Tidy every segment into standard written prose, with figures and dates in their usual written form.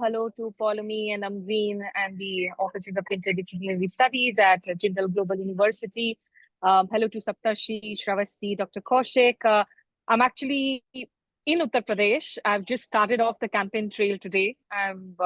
Hello to Paulomi and Amreen and the Offices of Interdisciplinary Studies at Jindal Global University. Hello to Saptarshi, Sravasti, Dr. Kaushik. I'm actually in Uttar Pradesh. I've just started off the campaign trail today. I'm,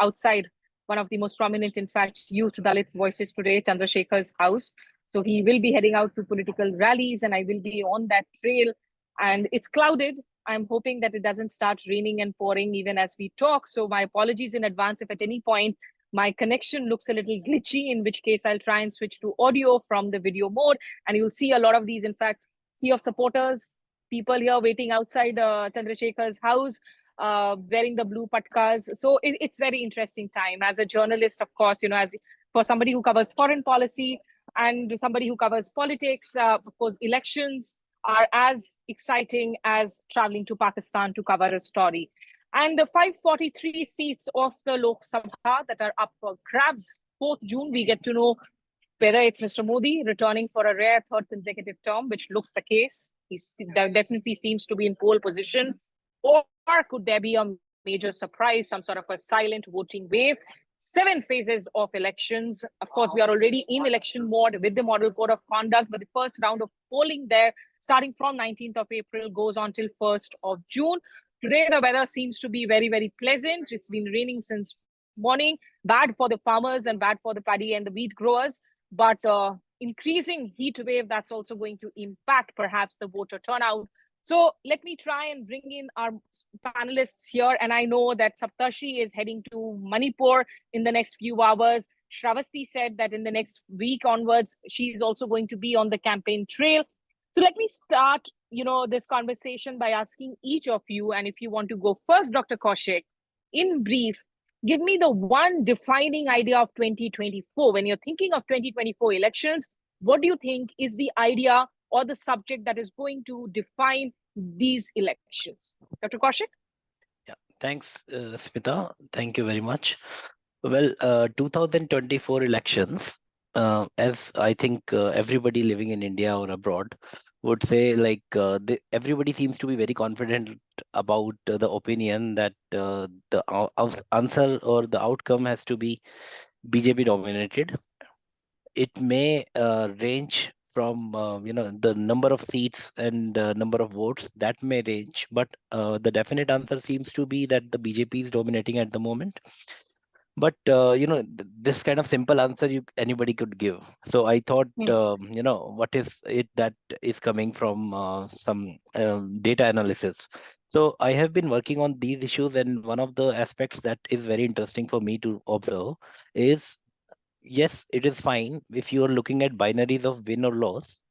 outside one of the most prominent, in fact, youth Dalit voices today, Chandrasekhar's house. So he will be heading out to political rallies, and I will be on that trail. And it's clouded. I'm hoping that it doesn't start raining and pouring even as we talk. So my apologies in advance if at any point my connection looks a little glitchy, in which case I'll try and switch to audio from the video mode. And you'll see a lot of these, in fact, sea of supporters, people here waiting outside Chandrasekhar's house, wearing the blue patkas. So it's very interesting time. As a journalist, of course, as for somebody who covers foreign policy and somebody who covers politics, of course, elections are as exciting as traveling to Pakistan to cover a story. And the 543 seats of the Lok Sabha that are up for grabs, 4th June, we get to know whether it's Mr. Modi returning for a rare third consecutive term, which looks the case. He definitely seems to be in pole position. Or could there be a major surprise, some sort of a silent voting wave? 7 phases of elections. Of course, we are already in election mode with the model code of conduct, but the first round of polling there, starting from 19th of April, goes on till 1st of June. Today, the weather seems to be very, very pleasant. It's been raining since morning, bad for the farmers and bad for the paddy and the wheat growers, but increasing heat wave, that's also going to impact perhaps the voter turnout. So let me try and bring in our panelists here. And I know that Saptarshi is heading to Manipur in the next few hours. Sravasti said that in the next week onwards, she is also going to be on the campaign trail. So let me start, this conversation by asking each of you. And if you want to go first, Dr. Kaushik, in brief, give me the one defining idea of 2024. When you're thinking of 2024 elections, what do you think is the idea or the subject that is going to define these elections? Dr. Kaushik? Yeah, thanks, Smita. Thank you very much. Well, 2024 elections, as I think everybody living in India or abroad would say, like everybody seems to be very confident about the opinion that the answer or the outcome has to be BJP dominated. It may range from the number of seats and number of votes that may range, but the definite answer seems to be that the BJP is dominating at the moment. But this kind of simple answer anybody could give. So I thought, what is it that is coming from some data analysis. So I have been working on these issues, and one of the aspects that is very interesting for me to observe is, yes, it is fine if you are looking at binaries of win or loss.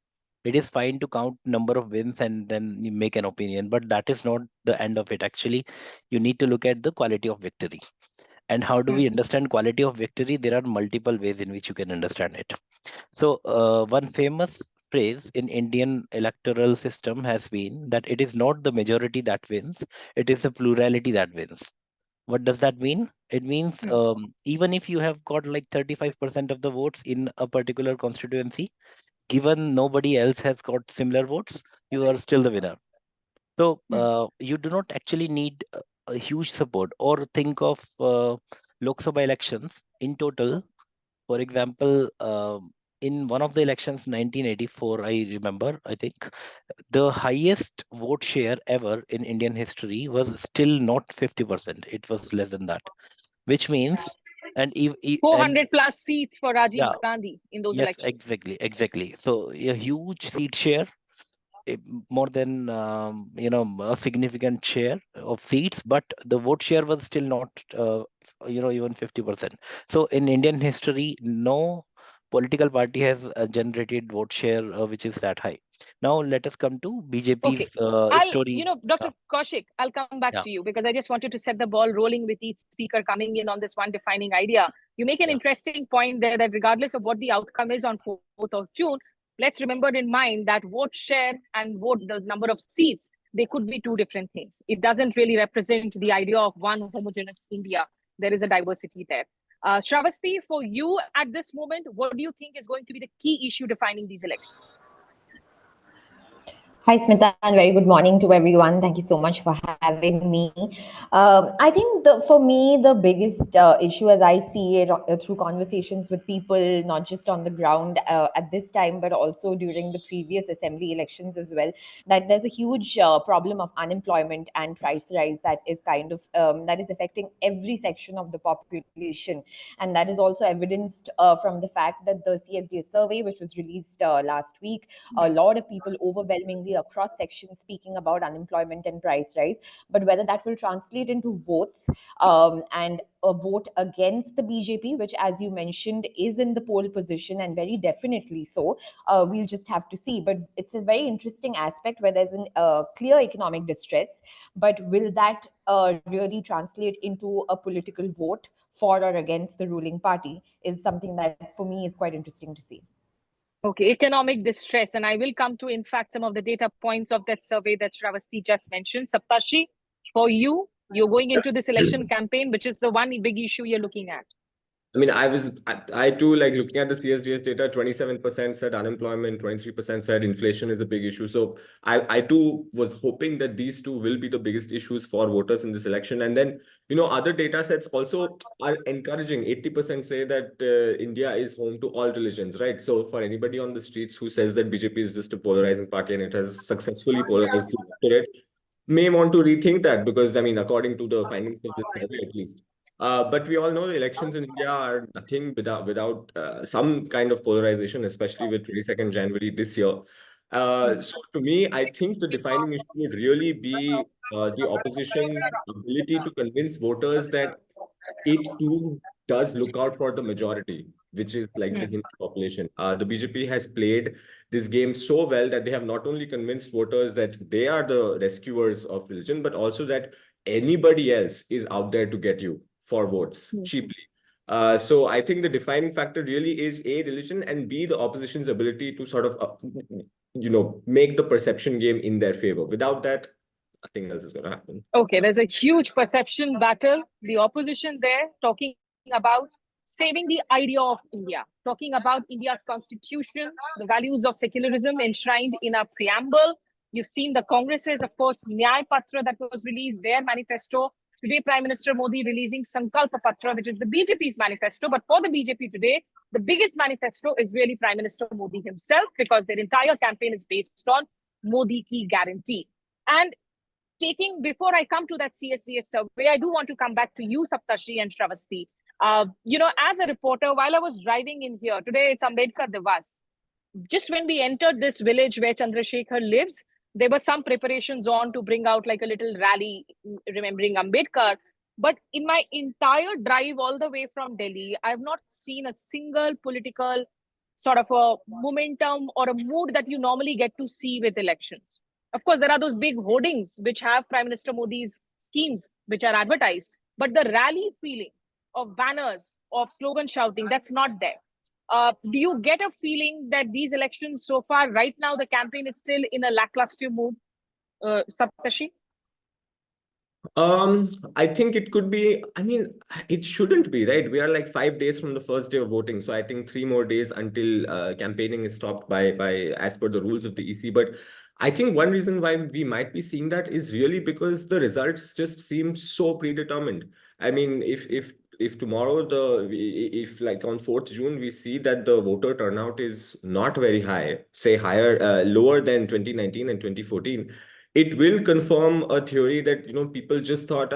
It is fine to count number of wins and then you make an opinion, but that is not the end of it. Actually, you need to look at the quality of victory. And how do we understand quality of victory? There are multiple ways in which you can understand it. So one famous phrase in Indian electoral system has been that it is not the majority that wins, it is the plurality that wins. What does that mean? It means even if you have got like 35% of the votes in a particular constituency, given nobody else has got similar votes, you are still the winner. So you do not actually need a huge support, or think of Lok Sabha elections in total. For example, in one of the elections, 1984, I remember, I think the highest vote share ever in Indian history was still not 50%. It was less than that, which means, and 400 plus seats for Rajiv yeah, Gandhi in those yes, elections. exactly. So a huge seat share, more than a significant share of seats, but the vote share was still not even 50%. So in Indian history, no political party has generated vote share which is that high. Now let us come to BJP's Okay. story. Dr. Kaushik, I'll come back Yeah, to you because I just wanted to set the ball rolling with each speaker coming in on this one defining idea. You make an yeah, interesting point there that regardless of what the outcome is on 4th of June, let's remember in mind that vote share and the number of seats, they could be two different things. It doesn't really represent the idea of one homogeneous India. There is a diversity there. Sravasti, for you at this moment, what do you think is going to be the key issue defining these elections? Hi, Smita, and very good morning to everyone. Thank you so much for having me. I think for me, the biggest issue as I see it through conversations with people, not just on the ground at this time, but also during the previous assembly elections as well, that there's a huge problem of unemployment and price rise that is that is affecting every section of the population. And that is also evidenced from the fact that the CSDS survey, which was released last week, a lot of people overwhelmingly across sections speaking about unemployment and price rise. But whether that will translate into votes and a vote against the BJP, which, as you mentioned, is in the pole position and very definitely so, we'll just have to see. But it's a very interesting aspect where there's a clear economic distress. But will that really translate into a political vote for or against the ruling party is something that for me is quite interesting to see. Okay, economic distress. And I will come to, in fact, some of the data points of that survey that Sravasti just mentioned. Saptarshi, for you, you're going into this election campaign, which is the one big issue you're looking at. I mean, I too, like looking at the CSDS data, 27% said unemployment, 23% said inflation is a big issue. So I too was hoping that these two will be the biggest issues for voters in this election. And then, other data sets also are encouraging. 80% say that India is home to all religions, right? So for anybody on the streets who says that BJP is just a polarizing party and it has successfully polarized the electorate, may want to rethink that because, I mean, according to the findings of this survey, at least. But we all know elections in India are nothing without some kind of polarization, especially with 22nd January this year. So to me, I think the defining issue would really be the opposition ability to convince voters that it too does look out for the majority, which is like the Hindu population. The BJP has played this game so well that they have not only convinced voters that they are the rescuers of religion, but also that anybody else is out there to get you for votes cheaply. So I think the defining factor really is A, religion, and B, the opposition's ability to sort of, make the perception game in their favor. Without that, nothing else is going to happen. Okay, there's a huge perception battle. The opposition there talking about saving the idea of India, talking about India's constitution, the values of secularism enshrined in our preamble. You've seen the Congress's, of course, Nyay Patra that was released, their manifesto. Today, Prime Minister Modi releasing Sankalpa Patra, which is the BJP's manifesto. But for the BJP today, the biggest manifesto is really Prime Minister Modi himself because their entire campaign is based on Modi ki guarantee. And before I come to that CSDS survey, I do want to come back to you, Saptarshi and Sravasti. As a reporter, while I was driving in here, today it's Ambedkar Divas. Just when we entered this village where Chandrasekhar lives, there were some preparations on to bring out like a little rally remembering Ambedkar. But in my entire drive all the way from Delhi, I have not seen a single political sort of a momentum or a mood that you normally get to see with elections. Of course, there are those big hoardings which have Prime Minister Modi's schemes which are advertised, but the rally feeling of banners, of slogan shouting, that's not there. Do you get a feeling that these elections so far, right now, the campaign is still in a lackluster mood, Saptarshi? I think it could be, I mean, it shouldn't be, right? We are like 5 days from the first day of voting. So I think 3 more days until campaigning is stopped by as per the rules of the EC. But I think one reason why we might be seeing that is really because the results just seem so predetermined. I mean, if tomorrow if like on 4th June we see that the voter turnout is not very high, say lower than 2019 and 2014, it will confirm a theory that people just thought,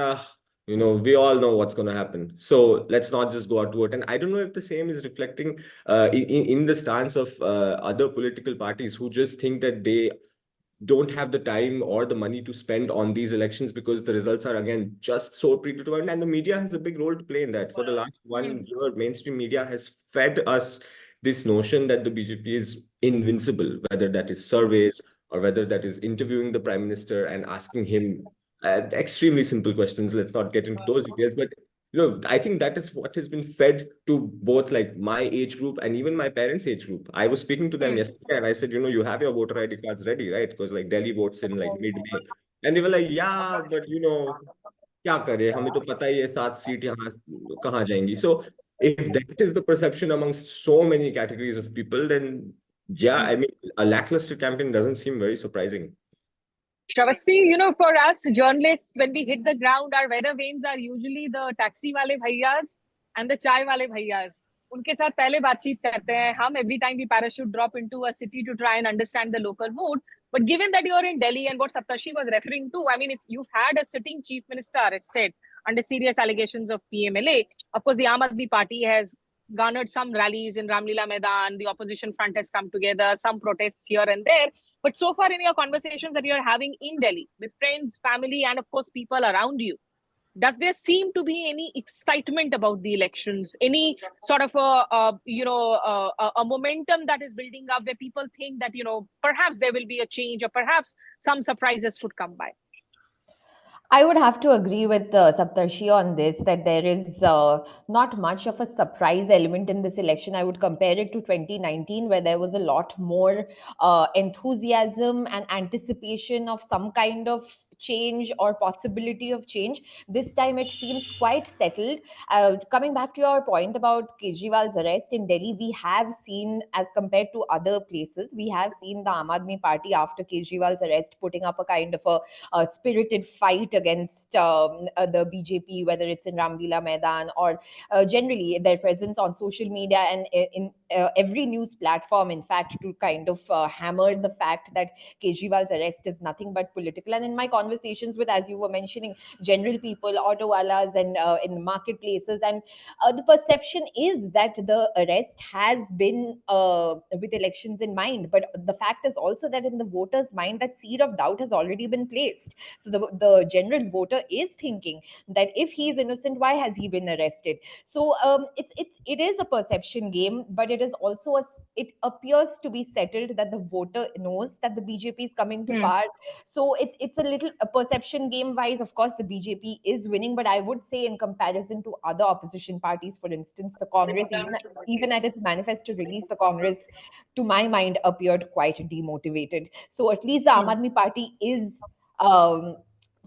we all know what's going to happen, so let's not just go out to vote. And I don't know if the same is reflecting in the stance of other political parties who just think that they don't have the time or the money to spend on these elections because the results are again just so predetermined, and the media has a big role to play in that. For the last 1 year, mainstream media has fed us this notion that the BJP is invincible, whether that is surveys or whether that is interviewing the prime minister and asking him extremely simple questions. Let's not get into those details, but I think that is what has been fed to both like my age group and even my parents' age group. I was speaking to them yesterday and I said, you have your voter ID cards ready, right? Because like Delhi votes in like mid-May. And they were like, yeah, but क्या करे हमें तो पता ही है 7 seat यहाँ कहाँ जाएंगी. So if that is the perception amongst so many categories of people, then yeah, I mean, a lackluster campaign doesn't seem very surprising. Sravasti, for us journalists, when we hit the ground, our weather vanes are usually the taxi wale bhaiyas and the chai wale bhaiyas. उनके साथ पहले बातचीत करते हैं हम every time we parachute drop into a city to try and understand the local mood. But given that you're in Delhi and what Saptarshi was referring to, I mean, if you've had a sitting chief minister arrested under serious allegations of PMLA, of course, the Aam Aadmi Party has garnered some rallies in Ramlila Maidan, the opposition front has come together, some protests here and there. But so far in your conversations that you're having in Delhi with friends, family, and of course, people around you, does there seem to be any excitement about the elections? Any sort of a momentum that is building up where people think that, perhaps there will be a change or perhaps some surprises could come by? I would have to agree with Saptarshi on this, that there is not much of a surprise element in this election. I would compare it to 2019, where there was a lot more enthusiasm and anticipation of some kind of change or possibility of change. This time it seems quite settled. Coming back to your point about Kejriwal's arrest in Delhi, we have seen, as compared to other places, we have seen the Aam Aadmi Party after Kejriwal's arrest putting up a kind of a spirited fight against the BJP, whether it's in Ramlila Maidan or generally their presence on social media and in every news platform, in fact, to kind of hammer the fact that Kejriwal's arrest is nothing but political. And in my conversations with, as you were mentioning, general people, auto walas, and in marketplaces, and the perception is that the arrest has been with elections in mind. But the fact is also that in the voters' mind, that seed of doubt has already been placed. So the general voter is thinking that if he is innocent, why has he been arrested? So it is a perception game, but it is also it appears to be settled that the voter knows that the BJP is coming to power. So it's a little a perception game wise. Of course, the BJP is winning, but I would say in comparison to other opposition parties, for instance, the Congress, even at its manifesto release, the Congress, to my mind, appeared quite demotivated. So at least the Aam Aadmi Party is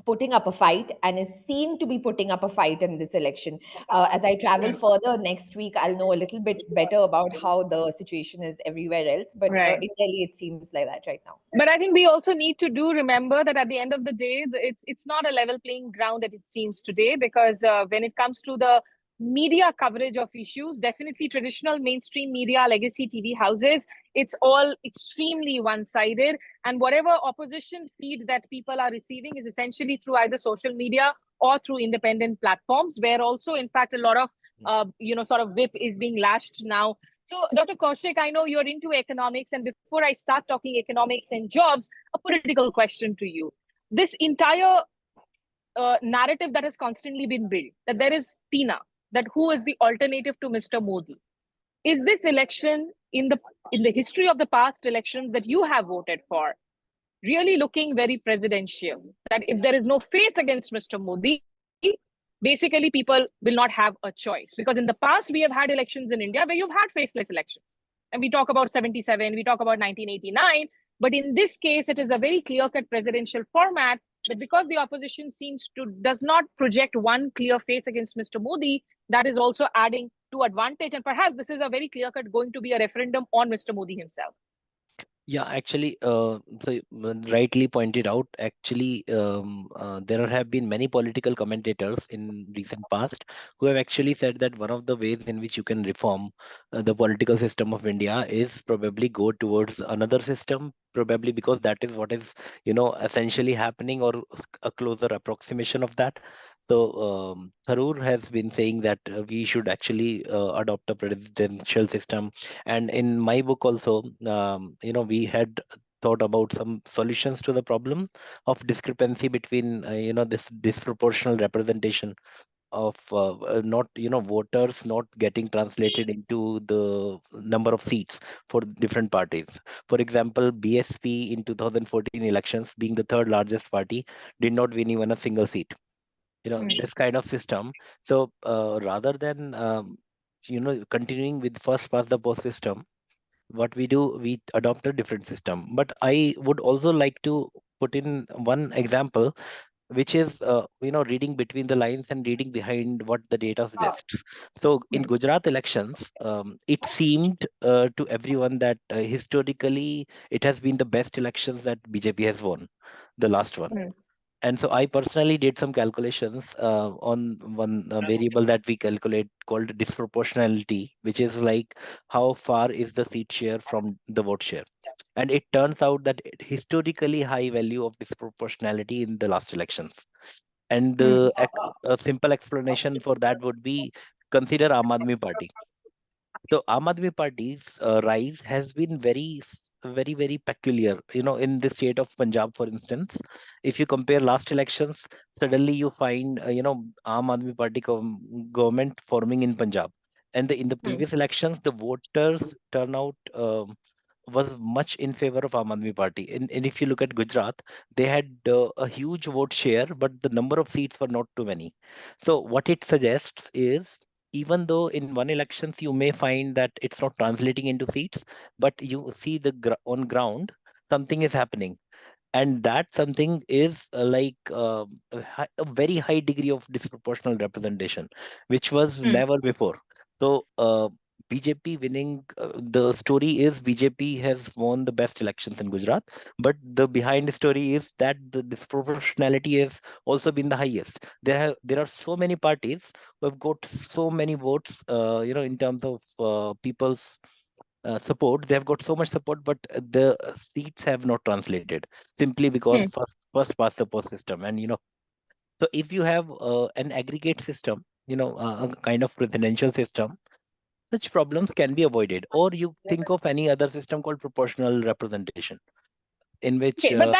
putting up a fight and is seen to be putting up a fight in this election. As I travel further next week, I'll know a little bit better about how the situation is everywhere else. But in Delhi, it seems like that right now. But I think we also need to remember that at the end of the day, it's not a level playing ground that it seems today, because when it comes to the media coverage of issues, definitely traditional mainstream media, legacy TV houses, it's all extremely one-sided. And whatever opposition feed that people are receiving is essentially through either social media or through independent platforms, where also, in fact, a lot of, sort of whip is being lashed now. So, Dr. Kaushik, I know you're into economics, and before I start talking economics and jobs, a political question to you. This entire narrative that has constantly been built, that there is Tina, that who is the alternative to Mr. Modi. Is this election in the history of the past elections that you have voted for really looking very presidential? That if there is no faith against Mr. Modi, basically people will not have a choice. Because in the past, we have had elections in India where you've had faceless elections. And we talk about 77, we talk about 1989. But in this case, it is a very clear-cut presidential format. But because the opposition does not project one clear face against Mr. Modi, that is also adding to advantage. And perhaps this is a very clear-cut going to be a referendum on Mr. Modi himself. Yeah, actually, so rightly pointed out, actually, there have been many political commentators in recent past who have actually said that one of the ways in which you can reform the political system of India is probably go towards another system, probably because that is what is, essentially happening, or a closer approximation of that. So Tharoor has been saying that we should actually adopt a presidential system. And in my book also, we had thought about some solutions to the problem of discrepancy between, this disproportional representation of not, voters not getting translated into the number of seats for different parties. For example, BSP in 2014 elections, being the third largest party, did not win even a single seat. This kind of system. So rather than continuing with first past the post system, what we do, we adopt a different system. But I would also like to put in one example. which is reading between the lines and reading behind what the data suggests. So in Gujarat elections, it seemed to everyone that historically it has been the best elections that BJP has won, the last one. And so I personally did some calculations on one variable that we calculate called disproportionality, which is like how far is the seat share from the vote share. And it turns out that historically high value of disproportionality in the last elections. And a simple explanation for that would be consider Aam Aadmi Party. So Aam Aadmi Party's rise has been very peculiar. In the state of Punjab, for instance, if you compare last elections, suddenly you find Aam Aadmi Party government forming in Punjab, and in the previous elections, the voters turnout was much in favor of Aam Aadmi Party. And if you look at Gujarat, they had a huge vote share, but the number of seats were not too many. So what it suggests is, even though in one elections you may find that it's not translating into seats, but you see on ground something is happening, and that something is a very high degree of disproportional representation, which was never before. So BJP winning, the story is BJP has won the best elections in Gujarat, but the behind story is that the disproportionality has also been the highest. There are so many parties who have got so many votes, in terms of people's support. They have got so much support, but the seats have not translated simply because first past the post system. And so if you have an aggregate system, a kind of presidential system, such problems can be avoided. Or you think of any other system called proportional representation, in which Okay, but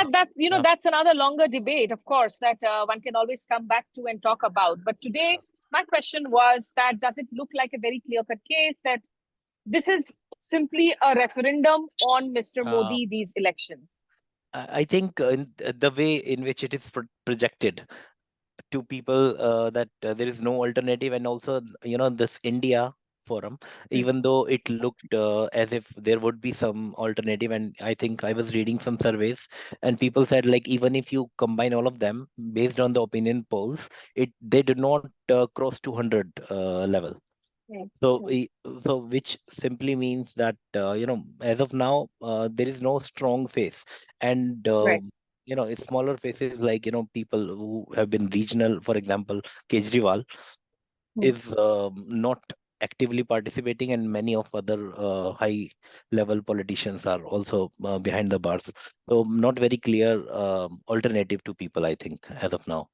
that's another longer debate, of course, that one can always come back to and talk about. But today, my question was that does it look like a very clear-cut case that this is simply a referendum on Mr. Modi, these elections? I think the way in which it is projected to people, that there is no alternative, and also this India forum, even though it looked as if there would be some alternative, and I think I was reading some surveys, and people said, like, even if you combine all of them based on the opinion polls, they did not cross 200 level. So, which simply means that as of now, there is no strong face, and smaller faces, like people who have been regional, for example, Kejriwal is not actively participating, and many of other high level politicians are also behind the bars. So, not very clear alternative to people, I think, as of now.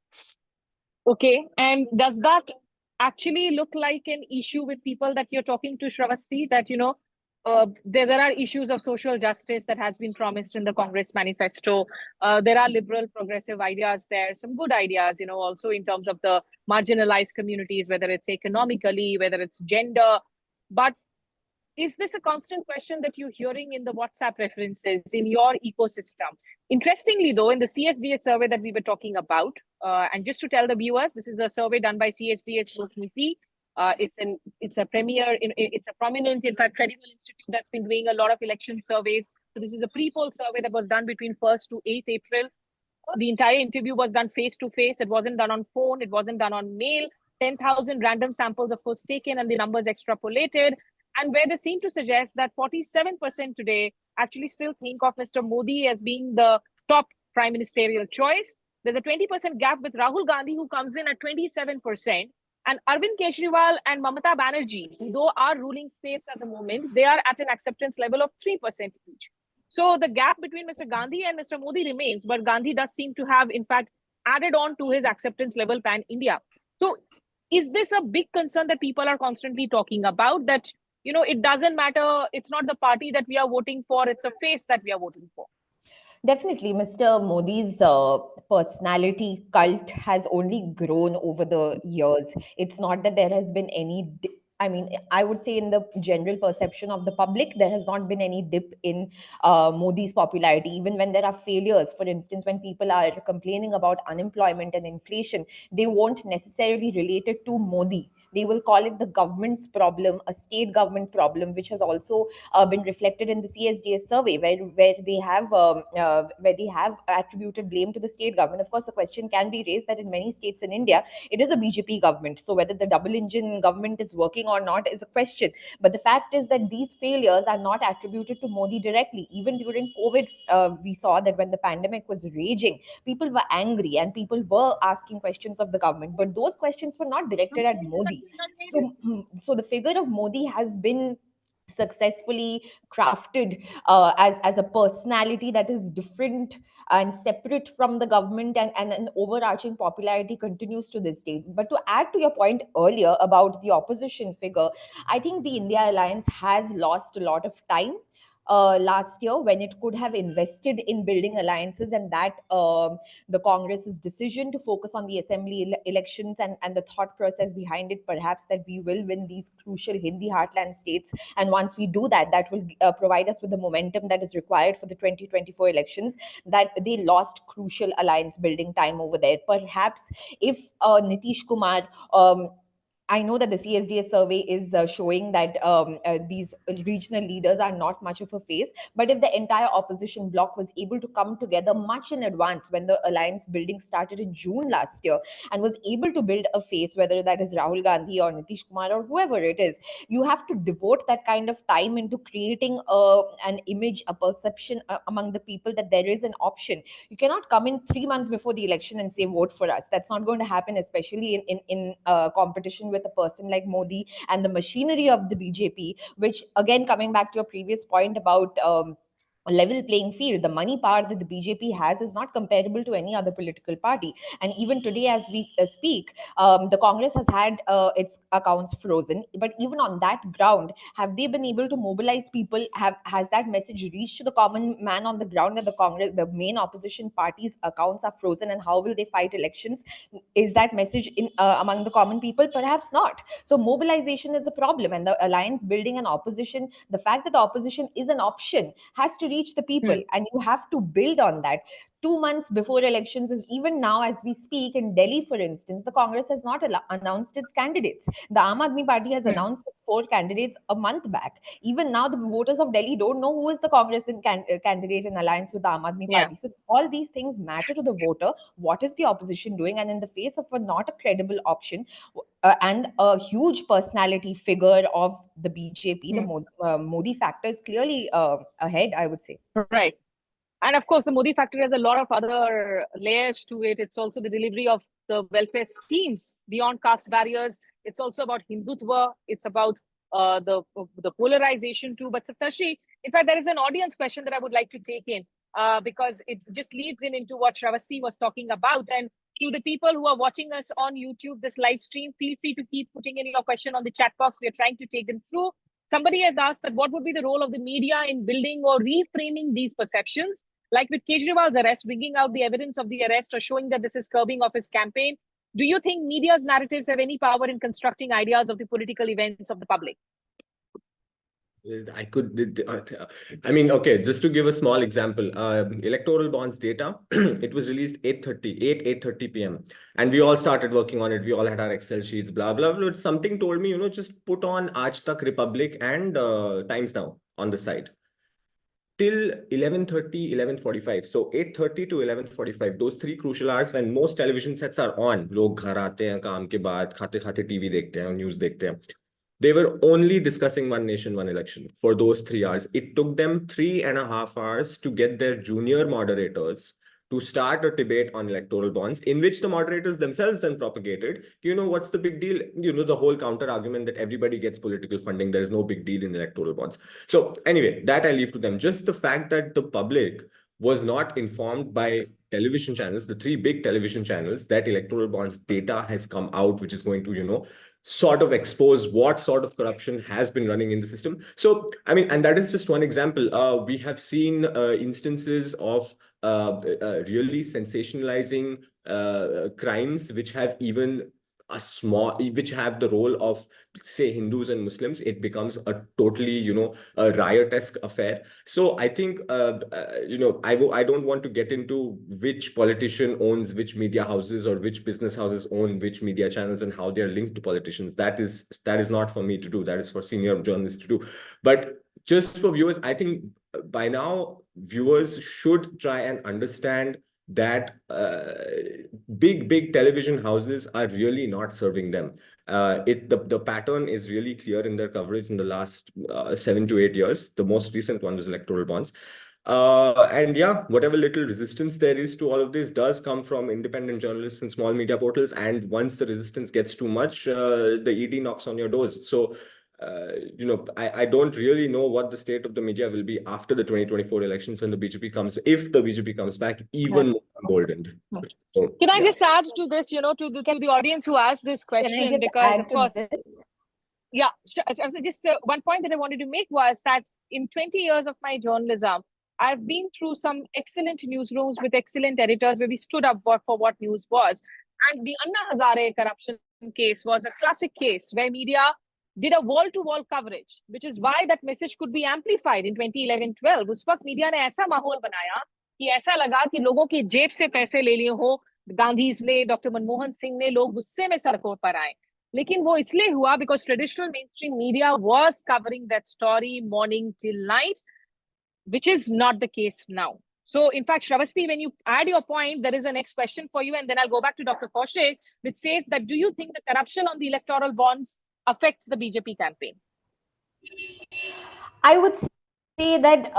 Okay, and does that actually look like an issue with people that you're talking to, Sravasti, that there are issues of social justice that has been promised in the Congress manifesto. There are liberal progressive ideas there, some good ideas, also in terms of the marginalized communities, whether it's economically, whether it's gender. But is this a constant question that you're hearing in the WhatsApp references in your ecosystem? Interestingly, though, in the CSDS survey that we were talking about, and just to tell the viewers, this is a survey done by CSDS Lookmeet. It's a prominent, in fact, credible institute that's been doing a lot of election surveys. So this is a pre-poll survey that was done between 1st to 8th April. The entire interview was done face to face. It wasn't done on phone. It wasn't done on mail. 10,000 random samples, of course, taken and the numbers extrapolated. And where they seem to suggest that 47% today actually still think of Mr. Modi as being the top prime ministerial choice. There's a 20% gap with Rahul Gandhi, who comes in at 27%. And Arvind Kejriwal and Mamata Banerjee, though are ruling states at the moment, they are at an acceptance level of 3% each. So the gap between Mr. Gandhi and Mr. Modi remains, but Gandhi does seem to have, in fact, added on to his acceptance level pan-India. So is this a big concern that people are constantly talking about, that it doesn't matter, it's not the party that we are voting for, it's a face that we are voting for? Definitely, Mr. Modi's personality cult has only grown over the years. It's not that there has been any I mean, I would say in the general perception of the public, there has not been any dip in Modi's popularity. Even when there are failures, for instance, when people are complaining about unemployment and inflation, they won't necessarily relate it to Modi. They will call it the government's problem, a state government problem, which has also been reflected in the CSDS survey, where they have attributed blame to the state government. Of course, the question can be raised that in many states in India, it is a BJP government. So whether the double engine government is working or not is a question. But the fact is that these failures are not attributed to Modi directly. Even during COVID, we saw that when the pandemic was raging, people were angry and people were asking questions of the government, but those questions were not directed at Modi. So the figure of Modi has been successfully crafted as a personality that is different and separate from the government, and an overarching popularity continues to this day. But to add to your point earlier about the opposition figure, I think the India Alliance has lost a lot of time last year, when it could have invested in building alliances, and that the Congress's decision to focus on the assembly elections, and the thought process behind it, perhaps that we will win these crucial Hindi heartland states. And once we do that, that will provide us with the momentum that is required for the 2024 elections, that they lost crucial alliance building time over there. Perhaps if Nitish Kumar, I know that the CSDS survey is showing that these regional leaders are not much of a face, but if the entire opposition bloc was able to come together much in advance, when the alliance building started in June last year, and was able to build a face, whether that is Rahul Gandhi or Nitish Kumar or whoever it is, you have to devote that kind of time into creating an image, a perception among the people that there is an option. You cannot come in 3 months before the election and say, vote for us. That's not going to happen, especially in competition with a person like Modi and the machinery of the BJP, which, again, coming back to your previous point about a level playing field, the money power that the BJP has is not comparable to any other political party. And even today, as we speak, the Congress has had its accounts frozen. But even on that ground, have they been able to mobilize people? Has that message reached to the common man on the ground that the Congress, the main opposition party's accounts are frozen, and how will they fight elections? Is that message in among the common people? Perhaps not. So mobilization is the problem, and the alliance building and opposition, the fact that the opposition is an option, has to reach the people, and you have to build on that. 2 months before elections is, even now as we speak, in Delhi, for instance, the Congress has not announced its candidates. The Aam Aadmi Party has announced 4 candidates a month back. Even now, the voters of Delhi don't know who is the Congress candidate in alliance with the Aam Aadmi Party. So all these things matter to the voter. What is the opposition doing? And in the face of a not a credible option, and a huge personality figure of the BJP, the Modi factor is clearly ahead, I would say. Right. And of course, the Modi factor has a lot of other layers to it. It's also the delivery of the welfare schemes beyond caste barriers. It's also about Hindutva. It's about the polarization too. But Saptarshi, in fact, there is an audience question that I would like to take in because it just leads into what Sravasti was talking about. And to the people who are watching us on YouTube, this live stream, feel free to keep putting in your question on the chat box. We are trying to take them through. Somebody has asked that what would be the role of the media in building or reframing these perceptions? Like with Kejriwal's arrest, bringing out the evidence of the arrest or showing that this is curbing of his campaign. Do you think media's narratives have any power in constructing ideas of the political events of the public? I mean, okay, just to give a small example, electoral bonds data, it was released 8:30 p.m. And we all started working on it. We all had our Excel sheets, blah, blah, blah. Something told me, just put on Aaj Tak, Republic and Times Now on the side. Till 11:30, 11:45. So 8:30 to 11:45, those 3 crucial hours when most television sets are on. Log ghar aate hain, kaam ke baad, khate TV dekhte hain, news dekhte hain. They were only discussing one nation, one election for those 3 hours. It took them 3.5 hours to get their junior moderators to start a debate on electoral bonds, in which the moderators themselves then propagated, what's the big deal? The whole counter argument that everybody gets political funding. There is no big deal in electoral bonds. So anyway, that I leave to them. Just the fact that the public was not informed by television channels, the 3 big television channels, that electoral bonds data has come out, which is going to, sort of expose what sort of corruption has been running in the system. So, I mean, and that is just one example. We have seen instances of really sensationalizing crimes, which have even which have the role of, say, Hindus and Muslims, it becomes a totally, a riot-esque affair. So I think, I don't want to get into which politician owns which media houses or which business houses own which media channels and how they are linked to politicians. That is not for me to do. That is for senior journalists to do. But just for viewers, I think by now viewers should try and understand that big television houses are really not serving them. The pattern is really clear in their coverage in the last 7 to 8 years. The most recent one was electoral bonds. And yeah, whatever little resistance there is to all of this does come from independent journalists and small media portals. And once the resistance gets too much, the ED knocks on your doors. So I don't really know what the state of the media will be after the 2024 elections when the BJP comes, if the BJP comes back even more emboldened. So, Can I just add to this, to the audience who asked this question, because of course, yeah, just one point that I wanted to make was that in 20 years of my journalism, I've been through some excellent newsrooms with excellent editors where we stood up for what news was. And the Anna Hazare corruption case was a classic case where media did a wall-to-wall coverage, which is why that message could be amplified in 2011-12. उस वक्त media ने ऐसा माहौल बनाया कि ऐसा लगा कि लोगों की जेब से पैसे ले लिए हो, गांधीज ने, डॉक्टर मनमोहन सिंह ने, लोग गुस्से में सड़कों पर आए. लेकिन वो इसलिए हुआ because traditional mainstream media was covering that story morning till night, which is not the case now. So in fact, Sravasti, when you add your point, there is a next question for you, and then I'll go back to Dr. Kaushik, which says that do you think the corruption on the electoral bonds affects the BJP campaign? I would say that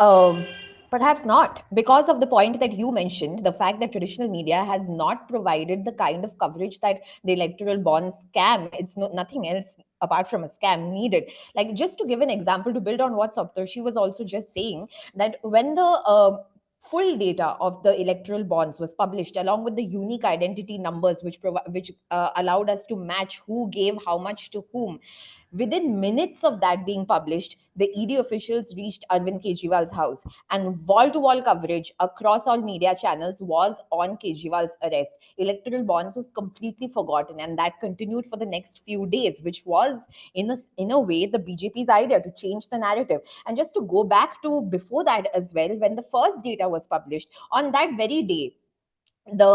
perhaps not, because of the point that you mentioned, the fact that traditional media has not provided the kind of coverage that the electoral bond scam, it's nothing else apart from a scam needed. Like, just to give an example to build on what Saptarshi was also just saying, that when the full data of the electoral bonds was published along with the unique identity numbers which allowed us to match who gave how much to whom, within minutes of that being published, the ED officials reached Arvind Kejriwal's house, and wall-to-wall coverage across all media channels was on Kejriwal's arrest. Electoral bonds was completely forgotten, and that continued for the next few days, which was in a way the BJP's idea to change the narrative. And just to go back to before that as well, when the first data was published, on that very day, the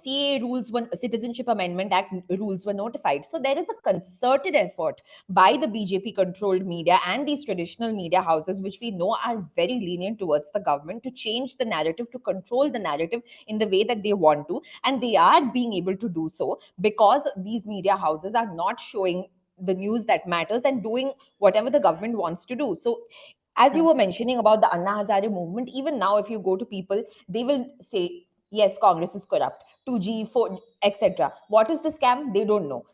CAA rules, Citizenship Amendment Act rules were notified. So there is a concerted effort by the BJP-controlled media and these traditional media houses, which we know are very lenient towards the government, to change the narrative, to control the narrative in the way that they want to. And they are being able to do so because these media houses are not showing the news that matters and doing whatever the government wants to do. So as you were mentioning about the Anna Hazare movement, even now, if you go to people, they will say, yes, Congress is corrupt, 2G, 4, etc. What is the scam? They don't know.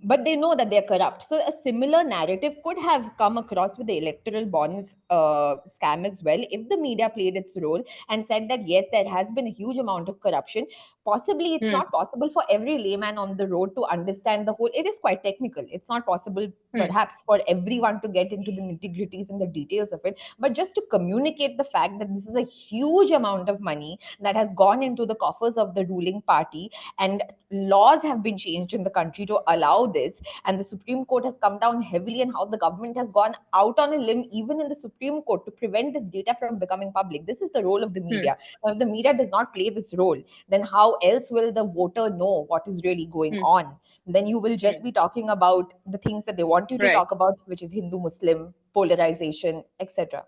But they know that they're corrupt. So a similar narrative could have come across with the electoral bonds scam as well, if the media played its role and said that, yes, there has been a huge amount of corruption. Possibly it's not possible for every layman on the road to understand the whole. It is quite technical. It's not possible, perhaps, for everyone to get into the nitty-gritties and the details of it. But just to communicate the fact that this is a huge amount of money that has gone into the coffers of the ruling party, and laws have been changed in the country to allow this, and the Supreme Court has come down heavily, and how the government has gone out on a limb even in the Supreme Court to prevent this data from becoming public. This is the role of the media. Now, if the media does not play this role, then how else will the voter know what is really going on? Then you will just be talking about the things that they want you to talk about, which is Hindu-Muslim, polarization, etc.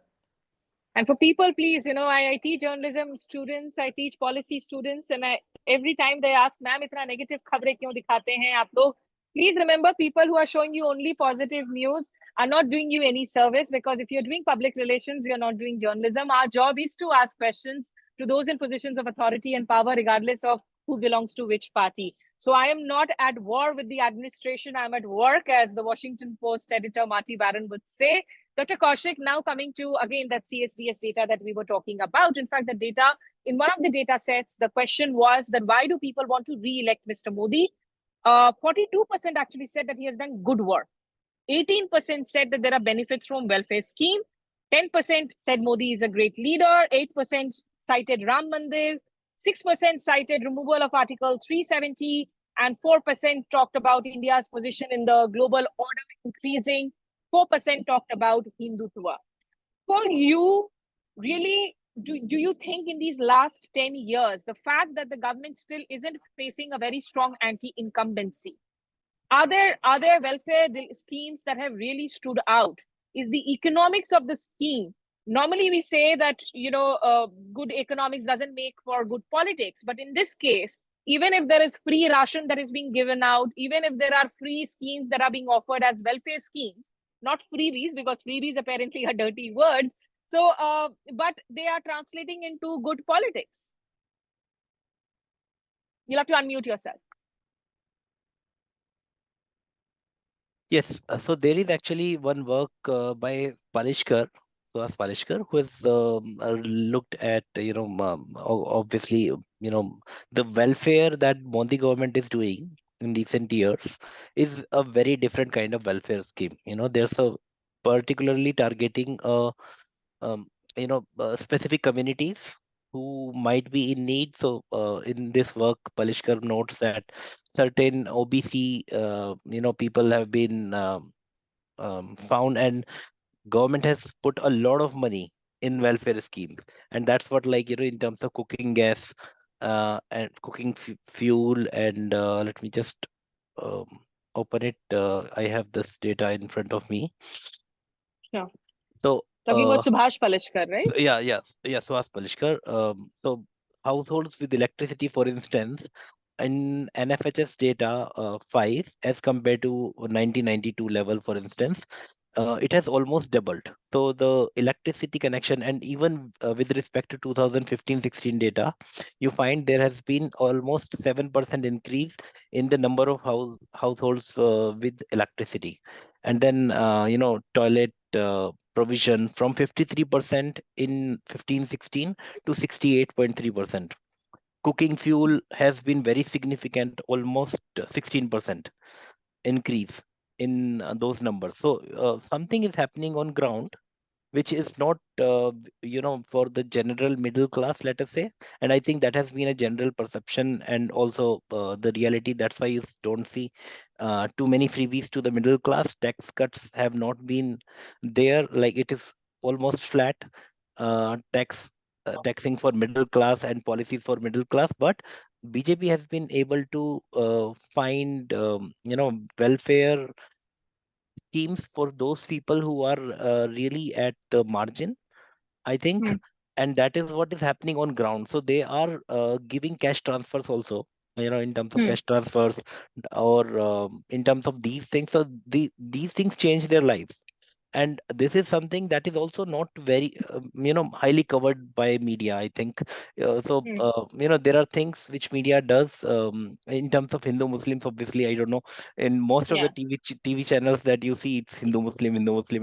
And for people, please, I teach journalism students, I teach policy students, and every time they ask, ma'am, itna negative khabre kyun dikhate hain aap log? Please remember, people who are showing you only positive news are not doing you any service, because if you're doing public relations, you're not doing journalism. Our job is to ask questions to those in positions of authority and power, regardless of who belongs to which party. So I am not at war with the administration. I'm at work, as the Washington Post editor Marty Baron would say. Dr. Kaushik, now coming to, again, that CSDS data that we were talking about. In fact, the data, in one of the data sets, the question was that why do people want to re-elect Mr. Modi? 42% actually said that he has done good work. 18% said that there are benefits from welfare scheme. 10% said Modi is a great leader. 8% cited Ram Mandir. 6% cited removal of Article 370. and 4% talked about India's position in the global order increasing. 4% talked about Hindutva. For you, really, do you think in these last 10 years, the fact that the government still isn't facing a very strong anti-incumbency, are there welfare schemes that have really stood out? Is the economics of the scheme? Normally, we say that good economics doesn't make for good politics, but in this case, even if there is free ration that is being given out, even if there are free schemes that are being offered as welfare schemes, not freebies, because freebies apparently are dirty words. So, but they are translating into good politics. You'll have to unmute yourself. Yes, so there is actually one work by Palishkar, Suhas Palishkar, who has looked at, obviously, the welfare that Modi government is doing in recent years is a very different kind of welfare scheme. There's a particularly targeting um, specific communities who might be in need. So in this work, Palishkar notes that certain OBC, people have been found, and government has put a lot of money in welfare schemes, and that's what, like, in terms of cooking gas and cooking fuel, and let me just um, open it. I have this data in front of me. Sure. So Talking about Subhash Palishkar, right? Suhas Palishkar. So households with electricity, for instance, in NFHS data 5 as compared to 1992 level, for instance, it has almost doubled. So the electricity connection, and even with respect to 2015-16 data, you find there has been almost 7% increase in the number of households with electricity. And then, toilet provision from 53% in 15-16 to 68.3%. Cooking fuel has been very significant, almost 16% increase in those numbers. So something is happening on ground, which is not, for the general middle class, let us say. And I think that has been a general perception, and also the reality. That's why you don't see too many freebies to the middle class. Tax cuts have not been there. Like, it is almost flat. Taxing for middle class and policies for middle class, but BJP has been able to find, welfare schemes for those people who are really at the margin, I think. Hmm. And that is what is happening on ground. So they are giving cash transfers also, in terms of Hmm. cash transfers, or in terms of these things. So these things change their lives. And this is something that is also not very, highly covered by media, I think. Hmm. There are things which media does in terms of Hindu Muslims. Obviously, I don't know, in most of the Yeah. TV channels that you see, it's Hindu Muslim,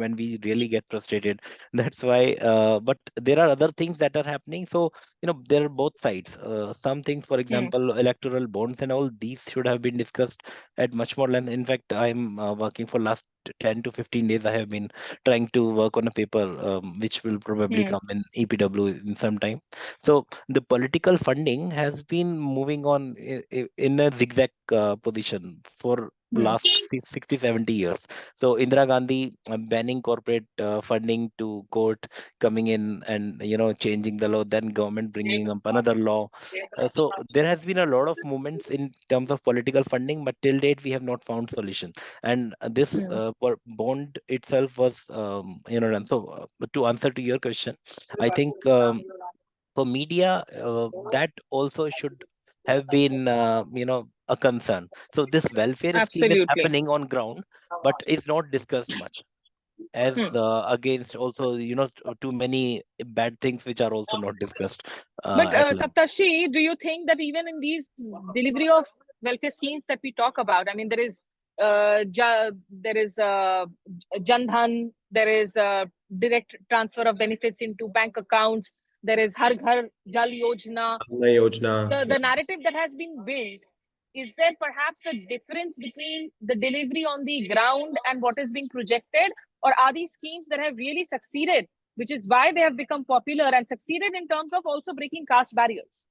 and we really get frustrated. That's why. But there are other things that are happening. So there are both sides. Some things, for Hmm. example, electoral bonds and all these should have been discussed at much more length. In fact, I'm working for last 10 to 15 days. I have been trying to work on a paper which will probably Hmm. come in EPW in some time. So the political funding has been moving on in a zigzag position for Hmm. last 60, 70 years. So Indira Gandhi banning corporate funding to court, coming in and changing the law, then government bringing up another law. So there has been a lot of movements in terms of political funding, but till date we have not found solution. And this Hmm. bond itself was done. So to answer to your question, I think for media, that also should have been a concern. So this welfare scheme is Absolutely. happening on ground, but is not discussed much, as Hmm. against also too many bad things which are also not discussed But at length. Saptarshi, do you think that even in these delivery of welfare schemes that we talk about, I mean, there is Jan Dhan, there is direct transfer of benefits into bank accounts, there is Har Ghar Jal Yojana. Anna Yojana, The yeah. narrative that has been built, is there perhaps a difference between the delivery on the ground and what is being projected, or are these schemes that have really succeeded, which is why they have become popular and succeeded in terms of also breaking caste barriers?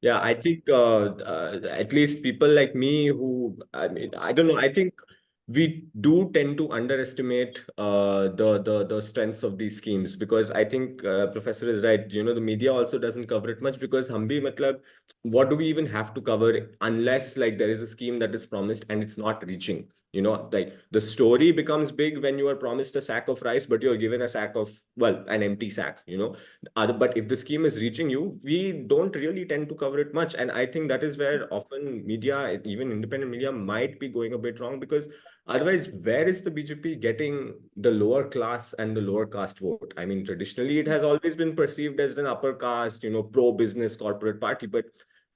Yeah, I think at least people like me who, I mean, I don't know, I think we do tend to underestimate the strengths of these schemes, because I think Professor is right. The media also doesn't cover it much, because hum bhi, matlab, what do we even have to cover unless like there is a scheme that is promised and it's not reaching? Like the story becomes big when you are promised a sack of rice, but you're given a sack of, well, an empty sack. But if the scheme is reaching you, we don't really tend to cover it much. And I think that is where often media, even independent media, might be going a bit wrong, because otherwise, where is the BJP getting the lower class and the lower caste vote? I mean, traditionally, it has always been perceived as an upper caste, pro-business corporate party, but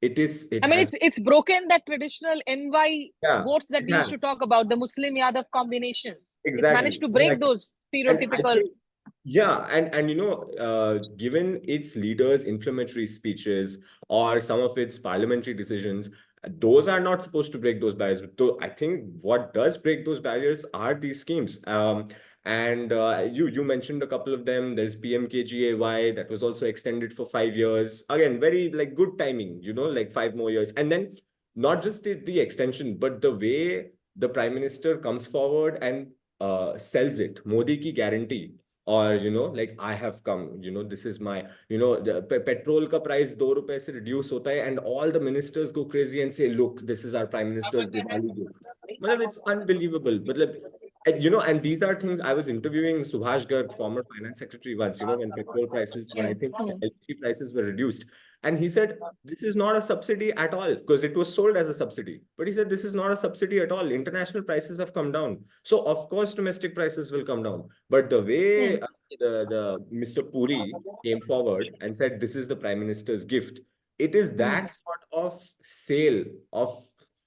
it I mean, has, it's broken that traditional NY yeah, votes that it we used to has. talk about, the Muslim Yadav combinations. It's managed Exactly. to break Exactly. those And I stereotypical. think, yeah, and given its leaders' inflammatory speeches or some of its parliamentary decisions, those are not supposed to break those barriers. But I think what does break those barriers are these schemes. And you mentioned a couple of them. There's PMKGAY that was also extended for 5 years. Again, very like good timing, like 5 more years. And then not just the extension, but the way the prime minister comes forward and sells it, Modi ki guarantee, or like I have come, this is my, the petrol ka price 2 rupees se reduce hota hai, and all the ministers go crazy and say, look, this is our prime minister's Diwali gift. Matlab, it's unbelievable. But like, and these are things. I was interviewing Subhash Garg, former finance secretary, once, when petrol prices, when I think LPG prices were reduced. And he said, this is not a subsidy at all, because it was sold as a subsidy. But he said, this is not a subsidy at all. International prices have come down. So, of course, domestic prices will come down. But the way the Mr. Puri came forward and said, this is the prime minister's gift, it is that sort of sale of,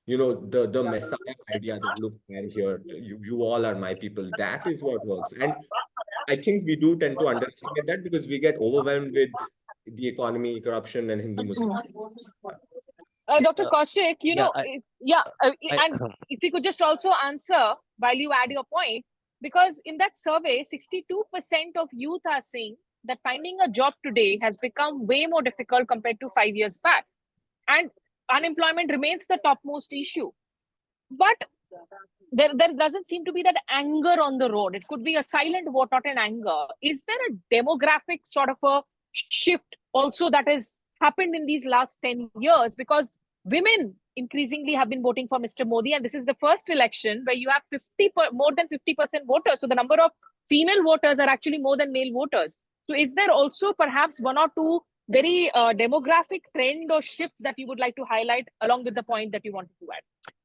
the Messiah idea that, look, man, here, you all are my people. That is what works. And I think we do tend to underestimate that, because we get overwhelmed with the economy, corruption, and Hindu Muslim. Dr. Kaushik, Yeah, I, and if you could just also answer while you add your point, because in that survey, 62% of youth are saying that finding a job today has become way more difficult compared to 5 years back. And unemployment remains the topmost issue. But there doesn't seem to be that anger on the road. It could be a silent vote, not an anger. Is there a demographic sort of a shift also that has happened in these last 10 years? Because women increasingly have been voting for Mr. Modi, and this is the first election where you have more than 50% voters. So the number of female voters are actually more than male voters. So is there also perhaps one or two very demographic trend or shifts that you would like to highlight along with the point that you wanted to add?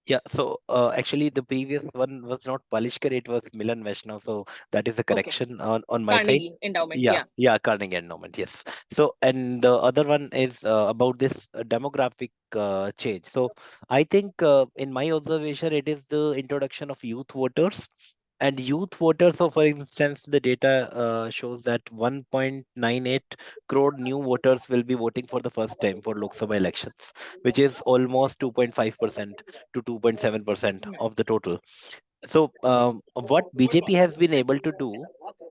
Yeah, so actually the previous one was not Palishkar, it was Milan Vaishnav. So that is a correction on my side. Carnegie Endowment, Yeah, Carnegie Endowment, yes. So, and the other one is about this demographic change. So I think in my observation, it is the introduction of youth voters. And youth voters, so for instance, the data shows that 1.98 crore new voters will be voting for the first time for Lok Sabha elections, which is almost 2.5% to 2.7% of the total. So what BJP has been able to do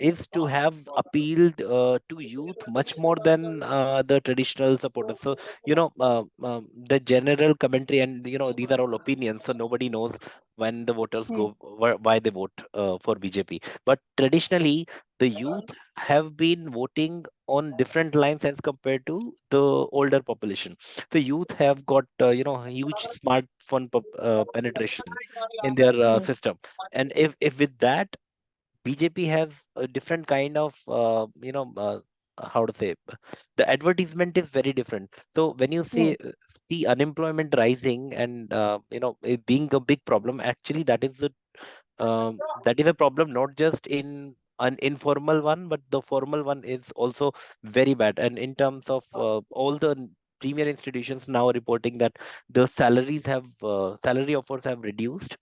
is to have appealed to youth much more than the traditional supporters. So the general commentary, and these are all opinions, so nobody knows when the voters go why they vote for BJP. But traditionally, the youth have been voting on different lines as compared to the older population. The youth have got huge smartphone penetration in their system, and if with that BJP has a different kind of how to say, the advertisement is very different. So when you see unemployment rising and it being a big problem, actually that is a problem not just in an informal one, but the formal one is also very bad. And in terms of all the premier institutions now reporting that the salary offers have reduced,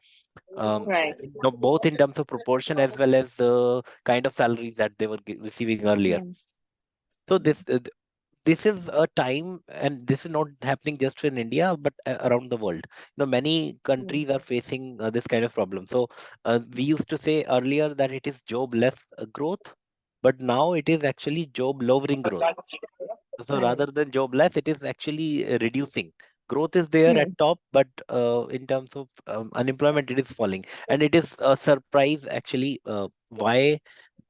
both in terms of proportion as well as the kind of salaries that they were receiving earlier. So this is a time, and this is not happening just in India, but around the world. Many countries are facing this kind of problem. So we used to say earlier that it is jobless growth, but now it is actually job lowering growth. So Right. rather than jobless, it is actually reducing. Growth is there at top, but in terms of unemployment, it is falling. And it is a surprise actually why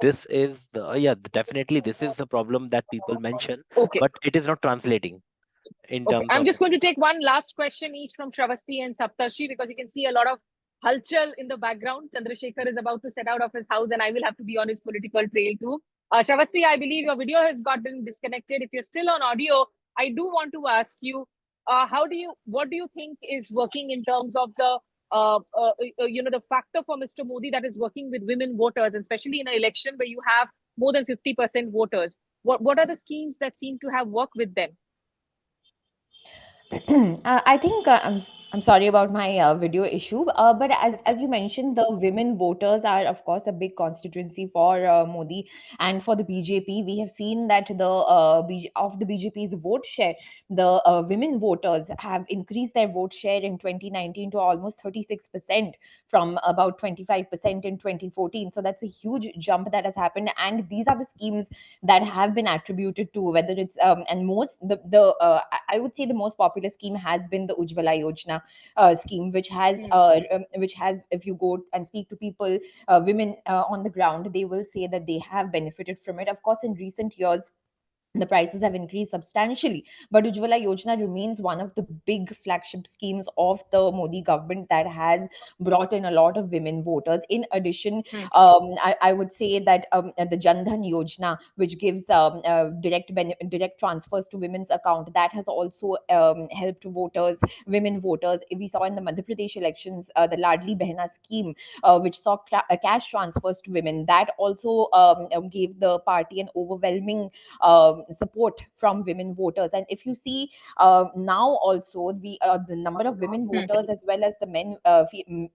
this is, yeah, definitely this is a problem that people mention, Okay. but it is not translating in Okay, terms I'm of. just going to take one last question each from Sravasti and Saptarshi, because you can see a lot of halchal in the background. Chandrasekhar is about to set out of his house and I will have to be on his political trail too. Sravasti, I believe your video has gotten disconnected. If you're still on audio, I do want to ask you, what do you think is working in terms of the, the factor for Mr. Modi that is working with women voters, and especially in an election where you have more than 50% voters? What are the schemes that seem to have worked with them? I think I'm sorry about my video issue, but as you mentioned, the women voters are of course a big constituency for Modi and for the BJP. We have seen that of the BJP's vote share, the women voters have increased their vote share in 2019 to almost 36% from about 25% in 2014. So that's a huge jump that has happened, and these are the schemes that have been attributed to, whether it's and most I would say the most popular scheme has been the Ujjwala Yojana scheme, which has, if you go and speak to people, women on the ground, they will say that they have benefited from it. Of course, in recent years, the prices have increased substantially, but Ujjwala Yojana remains one of the big flagship schemes of the Modi government that has brought in a lot of women voters. In addition, I would say that the Jan Dhan Yojana, which gives direct transfers to women's account, that has also helped women voters. We saw in the Madhya Pradesh elections, the Ladli Behna scheme, which saw cash transfers to women, that also gave the party an overwhelming support from women voters. And if you see now also, the number of women voters as well as the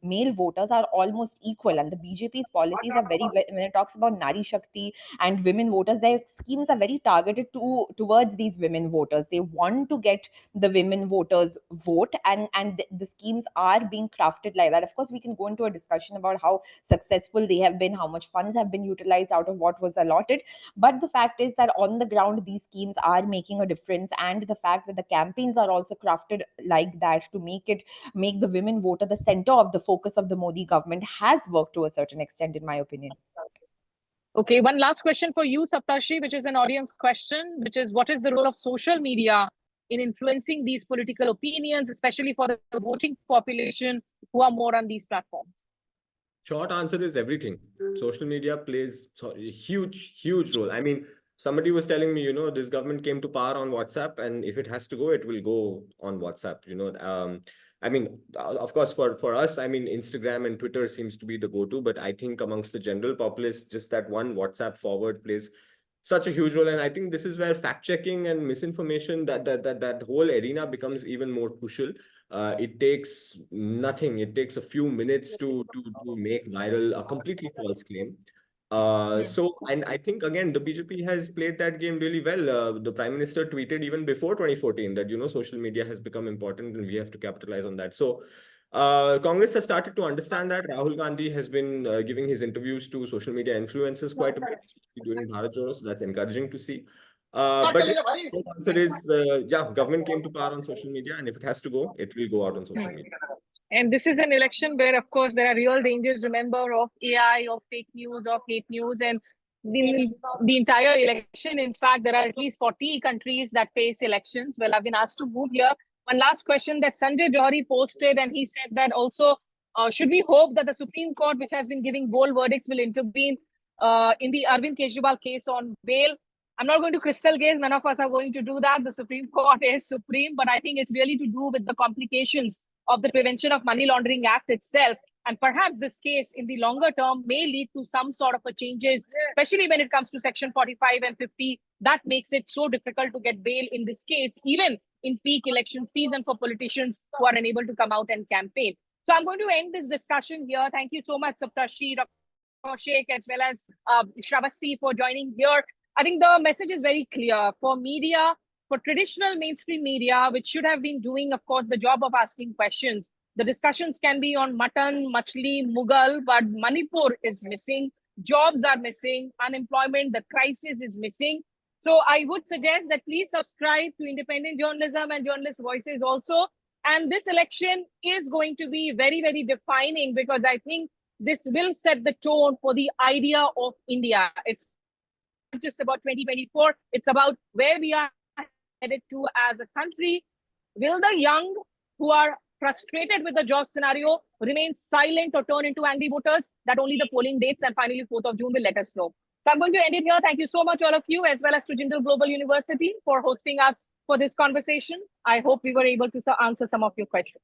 male voters are almost equal, and the BJP's policies are when it talks about Nari Shakti and women voters, their schemes are very targeted towards these women voters. They want to get the women voters vote, and the schemes are being crafted like that. Of course, we can go into a discussion about how successful they have been, how much funds have been utilized out of what was allotted, but the fact is that on the ground, these schemes are making a difference. And the fact that the campaigns are also crafted like that to make the women voter the center of the focus of the Modi government has worked to a certain extent, in my opinion. Okay, one last question for you, Saptarshi, which is an audience question, which is, what is the role of social media in influencing these political opinions, especially for the voting population who are more on these platforms? Short answer is everything. Social media plays a huge role. I mean, somebody was telling me, this government came to power on WhatsApp, and if it has to go, it will go on WhatsApp. I mean, of course, for us, I mean, Instagram and Twitter seems to be the go-to, but I think amongst the general populace, just that one WhatsApp forward plays such a huge role. And I think this is where fact checking and misinformation, that whole arena becomes even more crucial. It takes nothing. It takes a few minutes to make viral a completely false claim. And I think again the BJP has played that game really well. The Prime Minister tweeted even before 2014 that social media has become important and we have to capitalize on that. So Congress has started to understand that. Rahul Gandhi has been giving his interviews to social media influencers quite a bit, especially during Bharat Jodo, so that's encouraging to see. But yeah, the answer is, government came to power on social media, and if it has to go, it will go out on social media. And this is an election where, of course, there are real dangers, remember, of AI, of fake news, of hate news, and the entire election. In fact, there are at least 40 countries that face elections. Well, I've been asked to move here. One last question that Sanjay Johari posted, and he said that also, should we hope that the Supreme Court, which has been giving bold verdicts, will intervene in the Arvind Kejriwal case on bail? I'm not going to crystal gaze. None of us are going to do that. The Supreme Court is supreme, but I think it's really to do with the complications of the Prevention of Money Laundering Act itself. And perhaps this case in the longer term may lead to some sort of a changes, especially when it comes to Section 45 and 50. That makes it so difficult to get bail in this case, even in peak election season for politicians who are unable to come out and campaign. So I'm going to end this discussion here. Thank you so much, Saptarshi, Dr. Kaushik, as well as Sravasti for joining here. I think the message is very clear for media, for traditional mainstream media, which should have been doing, of course, the job of asking questions. The discussions can be on mutton, machli, Mughal, but Manipur is missing. jobs are missing, unemployment, the crisis is missing. So I would suggest that please subscribe to independent journalism and journalist voices also. And this election is going to be very, very defining, because I think this will set the tone for the idea of India. It's not just about 2024, it's about where we are headed to as a country. Will the young who are frustrated with the job scenario remain silent or turn into angry voters? That only the polling dates and finally 4th of June will let us know. So I'm going to end it here. Thank you so much, all of you, as well as to Jindal Global University for hosting us for this conversation. I hope we were able to answer some of your questions.